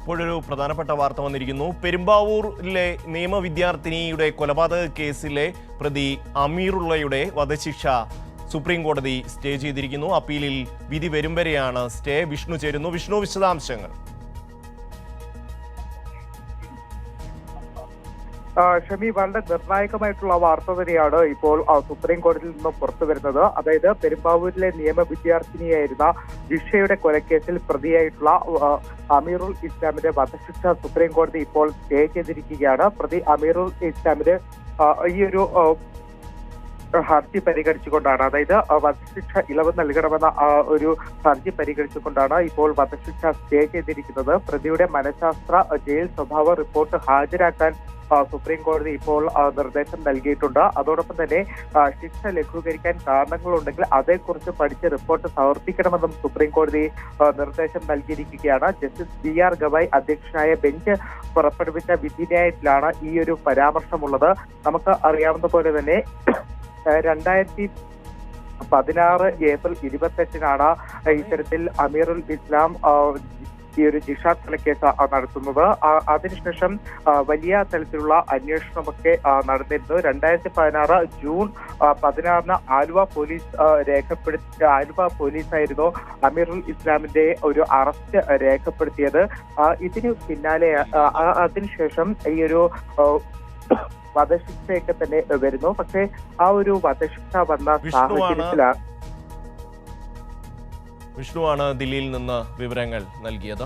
ഇപ്പോഴൊരു പ്രധാനപ്പെട്ട വാർത്ത വന്നിരിക്കുന്നു. പെരുമ്പാവൂരിലെ നിയമ വിദ്യാർത്ഥിനിയുടെ കൊലപാതക കേസിലെ പ്രതി അമീറുള്ളയുടെ വധശിക്ഷ സുപ്രീം കോടതി സ്റ്റേ ചെയ്തിരിക്കുന്നു. അപ്പീലിൽ വിധി വരും വരെയാണ് സ്റ്റേ. വിഷ്ണു ചേരുന്നു. വിഷ്ണു, വിശദാംശങ്ങൾ. ഷമി, വളരെ നിർണായകമായിട്ടുള്ള വാർത്ത തന്നെയാണ് ഇപ്പോൾ സുപ്രീം കോടതിയിൽ നിന്നും പുറത്തു വരുന്നത്. അതായത് പെരുമ്പാവൂരിലെ നിയമ വിദ്യാർത്ഥിനിയായിരുന്ന ജിഷയുടെ കൊലക്കേസിൽ പ്രതിയായിട്ടുള്ള അമീറുൽ ഇസ്ലാമിന്റെ വധശിക്ഷ സുപ്രീം കോടതി ഇപ്പോൾ സ്റ്റേ ചെയ്തിരിക്കുകയാണ്. പ്രതി അമീറുൽ ഇസ്ലാമിന്റെ ഈ ഒരു ഹർജി പരിഗണിച്ചുകൊണ്ടാണ്, അതായത് വധശിക്ഷ ഇളവ് നൽകണമെന്ന ഒരു ഹർജി പരിഗണിച്ചുകൊണ്ടാണ് ഇപ്പോൾ വധശിക്ഷ സ്റ്റേ ചെയ്തിരിക്കുന്നത്. പ്രതിയുടെ മനഃശാസ്ത്ര ജയിൽ സ്വഭാവ റിപ്പോർട്ട് ഹാജരാക്കാൻ സുപ്രീം കോടതി ഇപ്പോൾ നിർദ്ദേശം നൽകിയിട്ടുണ്ട്. അതോടൊപ്പം തന്നെ ശിക്ഷ ലഘൂകരിക്കാൻ കാരണങ്ങളുണ്ടെങ്കിൽ അതേക്കുറിച്ച് പഠിച്ച് റിപ്പോർട്ട് സമർപ്പിക്കണമെന്നും സുപ്രീം കോടതി നിർദ്ദേശം നൽകിയിരിക്കുകയാണ്. ജസ്റ്റിസ് BR ഗവായ് അധ്യക്ഷനായ ബെഞ്ച് പുറപ്പെടുവിച്ച വിധിന്യായത്തിലാണ് ഈ ഒരു പരാമർശമുള്ളത്. നമുക്ക് അറിയാവുന്ന പോലെ തന്നെ 2016 ഏപ്രിൽ 28-നാണ് ഇത്തരത്തിൽ അമീറുൽ ഇസ്ലാം ഈ ഒരു ജിഷ കൊലക്കേസ് നടത്തുന്നത്. അതിനുശേഷം വലിയ തലത്തിലുള്ള അന്വേഷണമൊക്കെ നടന്നിരുന്നു. 2016 ജൂൺ 16-ന് ആലുവ പോലീസായിരുന്നു അമീറുൽ ഇസ്ലാമിന്റെ ഒരു അറസ്റ്റ് രേഖപ്പെടുത്തിയത്. ഇതിന് പിന്നാലെ അതിനുശേഷം ഈ ഒരു വധശിക്ഷയൊക്കെ തന്നെ വരുന്നു. പക്ഷേ ആ ഒരു വധശിക്ഷ വന്ന സാഹചര്യത്തിലാണ് വിഷ്ണുവാണ് ദില്ലിയിൽ നിന്ന് വിവരങ്ങൾ നൽകിയത്.